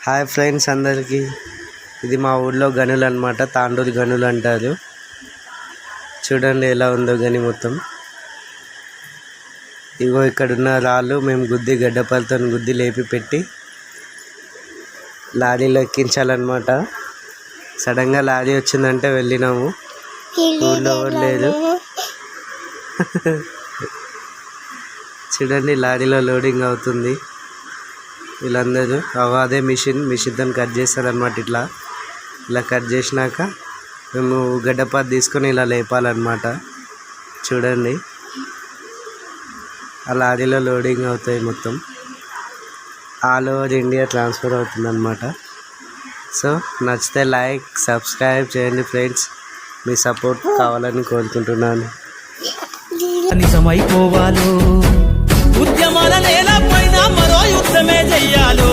Hi friends అందరికీ, ఇది మా ఊళ్ళో గనులు అనమాట. తాండూరు గనులు అంటారు. చూడండి ఎలా ఉందో గని మొత్తం. ఇగో ఇక్కడున్న రాళ్ళు మేము గడ్డపాలతో గుద్ది లేపి పెట్టి లారీలో ఎక్కించాలన్నమాట. సడన్గా లారీ వచ్చిందంటే వెళ్ళినాము, ఊళ్ళో లేదు. చూడండి లారీలో లోడింగ్ అవుతుంది. వీళ్ళందరూ అదే మిషన్తో కట్ చేస్తారనమాట. ఇలా కట్ చేసినాక మేము గడ్డపాత తీసుకొని ఇలా లేపాలన్నమాట. చూడండి ఆ లారీలో లోడింగ్ అవుతాయి మొత్తం. ఆల్ ఓవర్ ఇండియా ట్రాన్స్ఫర్ అవుతుందన్నమాట. సో నచ్చితే లైక్ సబ్స్క్రైబ్ చేయండి ఫ్రెండ్స్. మీ సపోర్ట్ కావాలని కోరుకుంటున్నాను. నిజమైపోవాలో ఉద్యమాల నేలపైన మరో యుద్ధమే చెయ్యాలో.